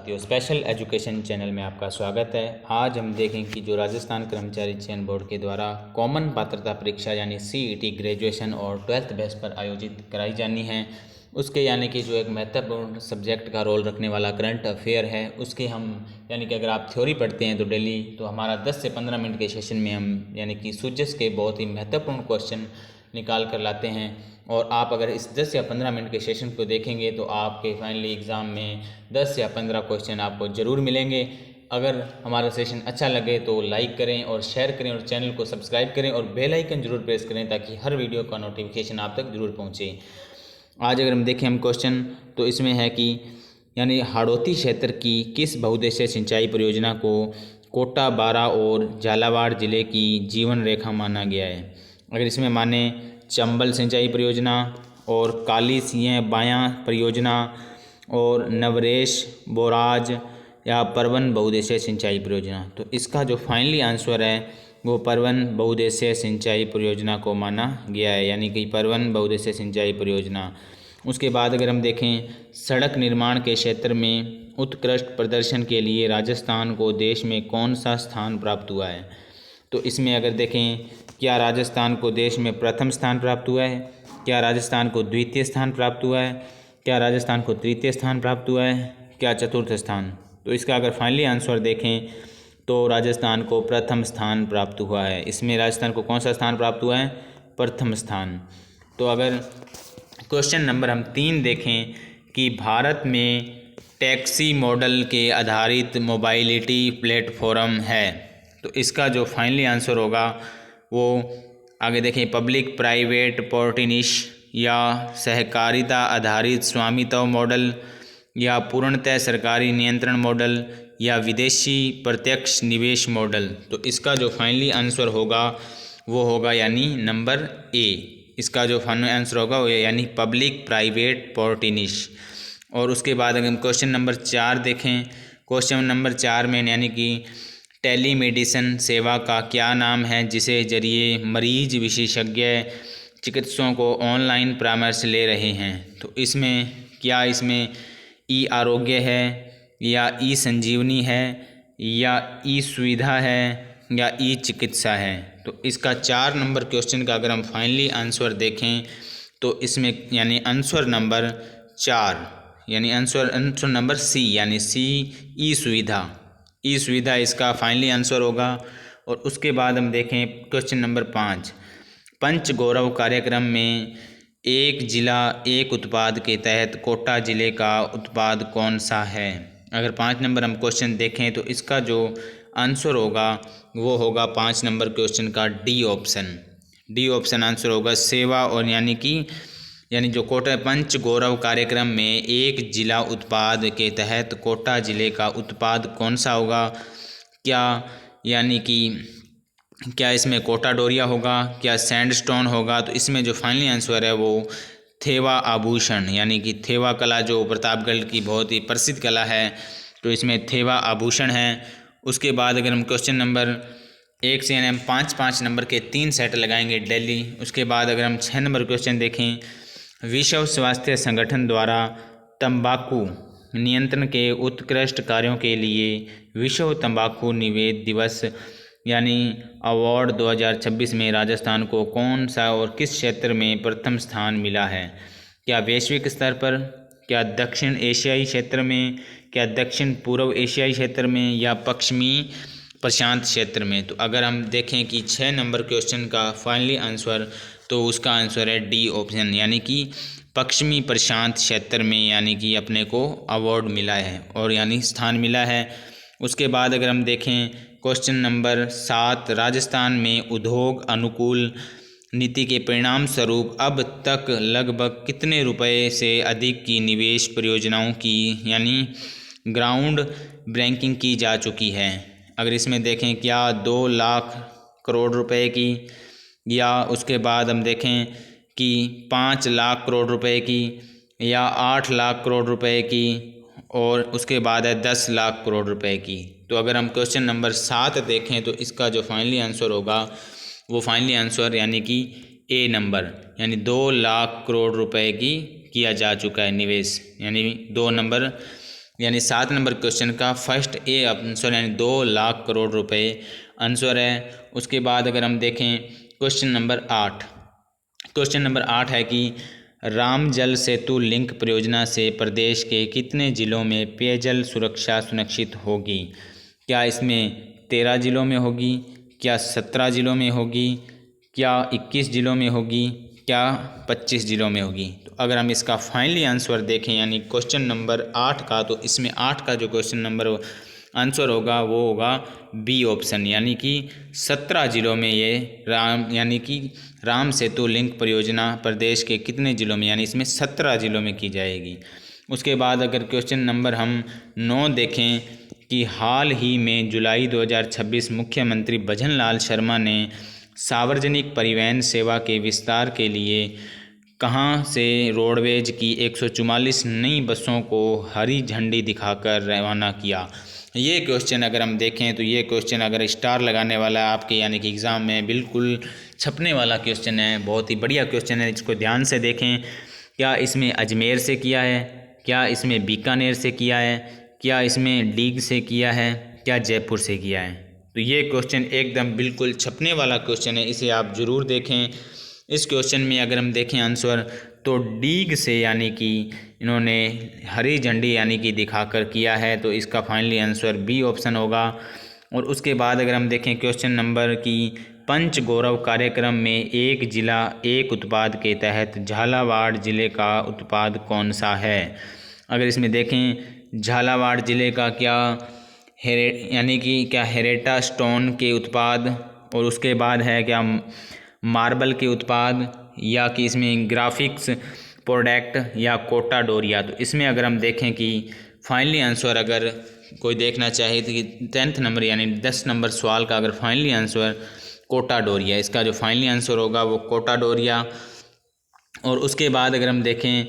साथियों, special education channel में आपका स्वागत है। आज हम देखें कि जो राजस्थान कर्मचारी चयन बोर्ड के द्वारा कॉमन पात्रता परीक्षा यानी CET ग्रेजुएशन और 12th बेस पर आयोजित कराई जानी है, उसके यानी कि जो एक महत्वपूर्ण सब्जेक्ट का रोल रखने वाला करंट अफेयर है, उसके हम यानी कि अगर आप थ्योरी पढ़ते हैं तो डेली, तो हमारा 10 से 15 मिनट के सेशन में हम यानी कि सूजस के बहुत ही महत्वपूर्ण क्वेश्चन निकाल कर लाते हैं। और आप अगर इस 10 या 15 मिनट के सेशन को देखेंगे तो आपके फाइनली एग्ज़ाम में 10 या 15 क्वेश्चन आपको ज़रूर मिलेंगे। अगर हमारा सेशन अच्छा लगे तो लाइक करें और शेयर करें और चैनल को सब्सक्राइब करें और बेल आइकन ज़रूर प्रेस करें ताकि हर वीडियो का नोटिफिकेशन आप तक ज़रूर पहुँचे। आज अगर हम देखें हम क्वेश्चन, तो इसमें है कि यानी हाड़ौती क्षेत्र की किस बहुउद्देशीय सिंचाई परियोजना को कोटा, बारा और झालावाड़ जिले की जीवन रेखा माना गया है। अगर इसमें माने चंबल सिंचाई परियोजना और काली सिंह बायां परियोजना और नवरेश बोराज या परवन बहुउद्देशीय सिंचाई परियोजना, तो इसका जो फाइनली आंसर है वो परवन बहुउद्देशीय सिंचाई परियोजना को माना गया है, यानी कि परवन बहुउद्देशीय सिंचाई परियोजना। उसके बाद अगर हम देखें सड़क निर्माण के क्षेत्र में उत्कृष्ट प्रदर्शन के लिए राजस्थान को देश में कौन सा स्थान प्राप्त हुआ है, तो इसमें अगर देखें क्या राजस्थान को देश में प्रथम स्थान प्राप्त हुआ है, क्या राजस्थान को द्वितीय स्थान प्राप्त हुआ है, क्या राजस्थान को तृतीय स्थान प्राप्त हुआ है, क्या चतुर्थ स्थान। तो इसका अगर फाइनली आंसर देखें तो राजस्थान को प्रथम स्थान प्राप्त हुआ है। इसमें राजस्थान को कौन सा स्थान प्राप्त हुआ है, प्रथम स्थान। तो अगर क्वेश्चन नंबर हम 3 देखें कि भारत में टैक्सी मॉडल के आधारित मोबाइलिटी प्लेटफॉर्म है, तो इसका जो फाइनली आंसर होगा वो आगे देखें पब्लिक प्राइवेट पार्टनरशिप या सहकारिता आधारित स्वामित्व मॉडल या पूर्णतः सरकारी नियंत्रण मॉडल या विदेशी प्रत्यक्ष निवेश मॉडल। तो इसका जो फाइनली आंसर होगा वो होगा यानी नंबर ए। इसका जो फाइनल आंसर होगा वो यानी पब्लिक प्राइवेट पार्टनरशिप। और उसके बाद अगर हम क्वेश्चन नंबर 4 देखें, क्वेश्चन नंबर 4 में यानी कि टेलीमेडिसिन सेवा का क्या नाम है जिसे जरिए मरीज विशेषज्ञ चिकित्सकों को ऑनलाइन परामर्श ले रहे हैं। तो इसमें क्या इसमें ई आरोग्य है या ई संजीवनी है या ई सुविधा है या ई चिकित्सा है। तो इसका 4 नंबर क्वेश्चन का अगर हम फाइनली आंसर देखें तो इसमें यानी आंसर नंबर 4 यानी आंसर नंबर सी यानी सी ई सुविधा, ई सुविधा इसका फाइनली आंसर होगा। और उसके बाद हम देखें क्वेश्चन नंबर 5, पंच गौरव कार्यक्रम में एक जिला एक उत्पाद के तहत कोटा जिले का उत्पाद कौन सा है। अगर 5 नंबर हम क्वेश्चन देखें तो इसका जो आंसर होगा वो होगा 5 नंबर क्वेश्चन का D option. D option answer होगा सेवा और यानी जो कोटा पंच गौरव कार्यक्रम में एक जिला उत्पाद के तहत कोटा जिले का उत्पाद कौन सा होगा, क्या यानी कि क्या इसमें कोटा डोरिया होगा, क्या सैंडस्टोन होगा। तो इसमें जो फाइनली आंसर है वो थेवा आभूषण यानी कि थेवा कला जो प्रतापगढ़ की बहुत ही प्रसिद्ध कला है, तो इसमें थेवा आभूषण है। उसके बाद अगर हम क्वेश्चन नंबर 1 से यानी हम 5-5 नंबर के 3 सेट लगाएंगे डेली। उसके बाद अगर हम 6 नंबर क्वेश्चन देखें, विश्व स्वास्थ्य संगठन द्वारा तंबाकू नियंत्रण के उत्कृष्ट कार्यों के लिए विश्व तंबाकू निषेध दिवस यानी अवार्ड 2026 में राजस्थान को कौन सा और किस क्षेत्र में प्रथम स्थान मिला है। क्या वैश्विक स्तर पर, क्या दक्षिण एशियाई क्षेत्र में, क्या दक्षिण पूर्व एशियाई क्षेत्र में या पश्चिमी प्रशांत क्षेत्र में। तो अगर हम देखें कि 6 नंबर क्वेश्चन का फाइनली आंसर, तो उसका आंसर है डी ऑप्शन यानी कि पश्चिमी प्रशांत क्षेत्र में यानी कि अपने को अवार्ड मिला है और यानी स्थान मिला है। उसके बाद अगर हम देखें क्वेश्चन नंबर 7, राजस्थान में उद्योग अनुकूल नीति के परिणाम स्वरूप अब तक लगभग कितने रुपए से अधिक की निवेश परियोजनाओं की यानी ग्राउंड ब्रेकिंग की जा चुकी है। अगर इसमें देखें क्या 2 लाख करोड़ रुपए की, या उसके बाद हम देखें कि 5 लाख करोड़ रुपए की या 8 लाख करोड़ रुपए की और उसके बाद है 10 लाख करोड़ रुपए की। तो अगर हम क्वेश्चन नंबर 7 देखें तो इसका जो फाइनली आंसर होगा वो फाइनली आंसर यानी कि ए नंबर यानी 2 लाख करोड़ रुपए की किया जा चुका है निवेश, यानी 2 नंबर यानी 7 नंबर क्वेश्चन का फर्स्ट ए आंसर यानी 2 लाख करोड़ रुपए आंसर है। उसके बाद अगर हम देखें क्वेश्चन नंबर 8, क्वेश्चन नंबर 8 है कि राम जल सेतु लिंक परियोजना से प्रदेश के कितने जिलों में पेयजल सुरक्षा सुनिश्चित होगी? क्या इसमें 13 जिलों में होगी, क्या 17 जिलों में होगी, क्या 21 जिलों में होगी, क्या 25 जिलों में होगी? तो अगर हम इसका फाइनली आंसर देखें यानी क्वेश्चन नंबर 8 का, तो इसमें 8 का जो क्वेश्चन नंबर आंसर होगा वो होगा बी ऑप्शन, यानी कि 17 जिलों में ये राम सेतु लिंक परियोजना प्रदेश के कितने जिलों में, यानी इसमें 17 जिलों में की जाएगी। उसके बाद अगर क्वेश्चन नंबर हम 9 देखें कि हाल ही में जुलाई 2026 मुख्यमंत्री भजनलाल शर्मा ने सार्वजनिक परिवहन सेवा के विस्तार के लिए कहां से रोडवेज की 144 नई बसों को हरी झंडी दिखाकर रवाना किया? ये क्वेश्चन अगर हम देखें तो ये क्वेश्चन अगर स्टार लगाने वाला है आपके यानी कि एग्ज़ाम में बिल्कुल छपने वाला क्वेश्चन है, बहुत ही बढ़िया क्वेश्चन है। इसको ध्यान से देखें, क्या इसमें अजमेर से किया है, क्या इसमें बीकानेर से किया है, क्या इसमें डीग से किया है, क्या जयपुर से किया है? तो ये क्वेश्चन एकदम बिल्कुल छपने वाला क्वेश्चन है, इसे आप ज़रूर देखें। इस क्वेश्चन में अगर हम देखें आंसर तो डीग से यानी कि इन्होंने हरी झंडी यानी कि दिखाकर किया है, तो इसका फाइनली आंसर बी ऑप्शन होगा। और उसके बाद अगर हम देखें क्वेश्चन नंबर की पंच गौरव कार्यक्रम में एक जिला एक उत्पाद के तहत झालावाड़ जिले का उत्पाद कौन सा है? अगर इसमें देखें झालावाड़ जिले का क्या यानी कि क्या हेरेटा स्टोन के उत्पाद, और उसके बाद है क्या मार्बल के उत्पाद, या कि इसमें ग्राफिक्स प्रोडक्ट, या कोटा डोरिया? तो इसमें अगर हम देखें कि फाइनली आंसर अगर कोई देखना चाहे तो 10th नंबर यानी 10 नंबर सवाल का अगर फाइनली आंसर कोटा डोरिया, इसका जो फाइनली आंसर होगा वो कोटा डोरिया। और उसके बाद अगर हम देखें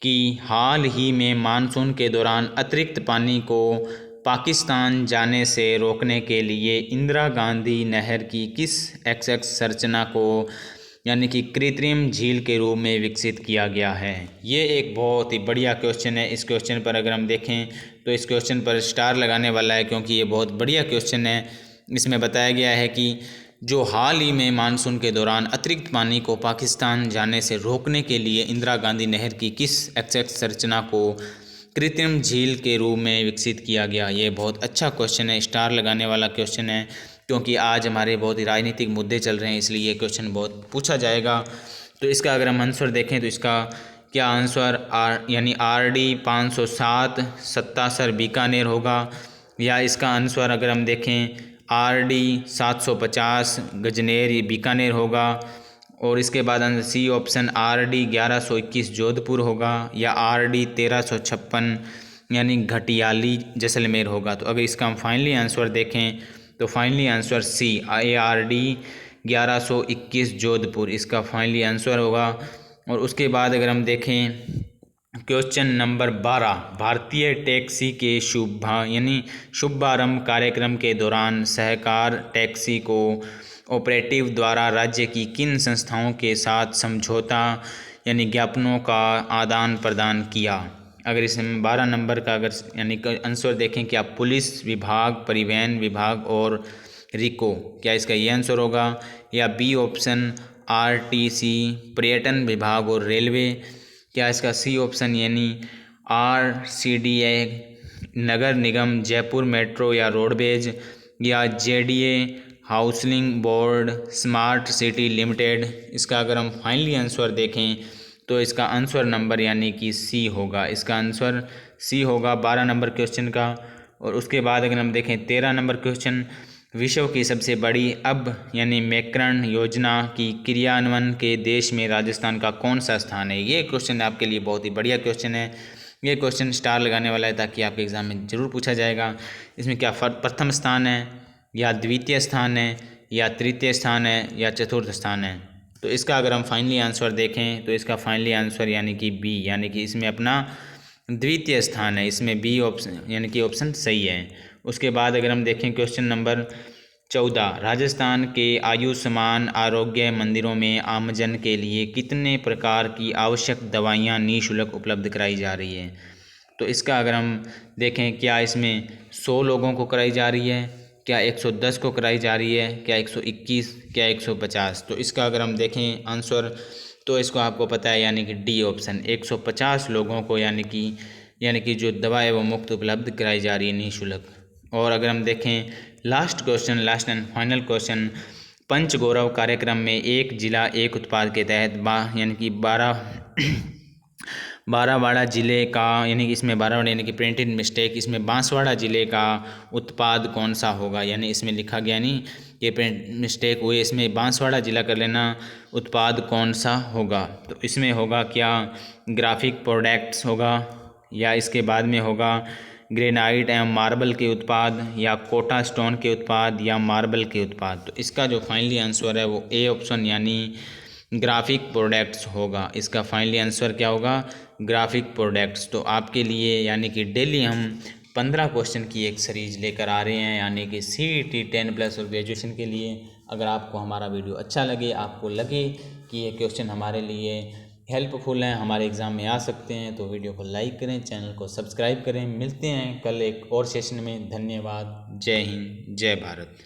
कि हाल ही में मानसून के दौरान अतिरिक्त पानी को पाकिस्तान जाने से रोकने के लिए इंदिरा गांधी नहर की किस एक्स संरचना को यानी कि कृत्रिम झील के रूप में विकसित किया गया है? ये एक बहुत ही बढ़िया क्वेश्चन है। इस क्वेश्चन पर अगर हम देखें तो इस क्वेश्चन पर स्टार लगाने वाला है, क्योंकि ये बहुत बढ़िया क्वेश्चन है। इसमें बताया गया है कि जो हाल ही में मानसून के दौरान अतिरिक्त पानी को पाकिस्तान जाने से रोकने के लिए इंदिरा गांधी नहर की किस एक्स संरचना को कृत्रिम झील के रूप में विकसित किया गया? ये बहुत अच्छा क्वेश्चन है, स्टार लगाने वाला क्वेश्चन है, क्योंकि आज हमारे बहुत ही राजनीतिक मुद्दे चल रहे हैं, इसलिए ये क्वेश्चन बहुत पूछा जाएगा। तो इसका अगर हम आंसर देखें तो इसका क्या आंसर यानी RD 507 सत्तासर बीकानेर होगा, या इसका आंसर अगर हम देखें RD 750 गजनेर बीकानेर होगा, और इसके बाद सी ऑप्शन RD 1121 जोधपुर होगा, या RD 1356 यानी घटियाली जैसलमेर होगा। तो अगर इसका हम फाइनली आंसर देखें तो finally answer C ARD 1121 Jodhpur इसका फाइनली आंसर होगा। और उसके बाद अगर हम देखें क्वेश्चन नंबर 12, भारतीय टैक्सी के शुभारंभ कार्यक्रम के दौरान सहकार टैक्सी को ऑपरेटिव द्वारा राज्य की किन संस्थाओं के साथ समझौता यानी ज्ञापनों का आदान प्रदान किया? अगर इसमें 12 नंबर का अगर यानी आंसर देखें कि आप पुलिस विभाग, परिवहन विभाग और रिको, क्या इसका ये आंसर होगा? या बी ऑप्शन RTC पर्यटन विभाग और रेलवे, क्या इसका सी ऑप्शन यानी RCDA नगर निगम जयपुर मेट्रो या रोडवेज, या JDA housing board smart city limited? इसका अगर हम फाइनली आंसर देखें तो इसका आंसर नंबर यानी कि सी होगा, इसका आंसर सी होगा 12 नंबर क्वेश्चन का। और उसके बाद अगर हम देखें 13 नंबर क्वेश्चन, विश्व की सबसे बड़ी यानी मैकरन योजना की क्रियान्वयन के देश में राजस्थान का कौन सा स्थान है? ये क्वेश्चन आपके लिए बहुत ही बढ़िया क्वेश्चन है, ये क्वेश्चन स्टार लगाने वाला है ताकि आपके एग्ज़ाम में ज़रूर पूछा जाएगा। इसमें क्या प्रथम स्थान है, या द्वितीय स्थान है, या तृतीय स्थान है, या चतुर्थ स्थान है? तो इसका अगर हम फाइनली आंसर देखें तो इसका फाइनली आंसर यानी कि बी, यानी कि इसमें अपना द्वितीय स्थान है, इसमें बी ऑप्शन यानी कि ऑप्शन सही है। उसके बाद अगर हम देखें क्वेश्चन नंबर 14, राजस्थान के आयुष्मान आरोग्य मंदिरों में आमजन के लिए कितने प्रकार की आवश्यक दवाइयाँ निःशुल्क उपलब्ध कराई जा रही है? तो इसका अगर हम देखें, क्या इसमें 100 लोगों को कराई जा रही है, क्या 110 को कराई जा रही है, क्या 121, क्या 150। तो इसका अगर हम देखें आंसर, तो इसको आपको पता है यानी कि डी ऑप्शन 150 लोगों को यानी कि जो दवा है वो मुफ्त उपलब्ध कराई जा रही है निःशुल्क। और अगर हम देखें last question, last and final question, Panch Gaurav कार्यक्रम में एक जिला एक उत्पाद के तहत यानी कि 12वाड़ा ज़िले का, यानी कि इसमें 12वाड़ा यानी कि प्रिंटेड मिस्टेक, इसमें बांसवाड़ा ज़िले का उत्पाद कौन सा होगा, यानी इसमें लिखा गया नहीं, ये प्रिंट मिस्टेक हुई, इसमें बांसवाड़ा ज़िला कर लेना, उत्पाद कौन सा होगा। तो इसमें होगा क्या ग्राफिक प्रोडक्ट्स होगा, या इसके बाद में होगा ग्रेनाइट एवं मार्बल के उत्पाद, या कोटा स्टोन के उत्पाद, या मार्बल के उत्पाद। तो इसका जो फाइनली आंसर है वो ए ऑप्शन यानी ग्राफिक प्रोडक्ट्स होगा। इसका फाइनली आंसर क्या होगा, ग्राफिक प्रोडक्ट्स। तो आपके लिए यानी कि डेली हम 15 क्वेश्चन की एक सीरीज लेकर आ रहे हैं, यानी कि CET 10+ और ग्रेजुएशन के लिए। अगर आपको हमारा वीडियो अच्छा लगे, आपको लगे कि ये क्वेश्चन हमारे लिए हेल्पफुल हैं, हमारे एग्ज़ाम में आ सकते हैं, तो वीडियो को लाइक करें, चैनल को सब्सक्राइब करें। मिलते हैं कल एक और सेशन में। धन्यवाद। जय हिंद, जय भारत।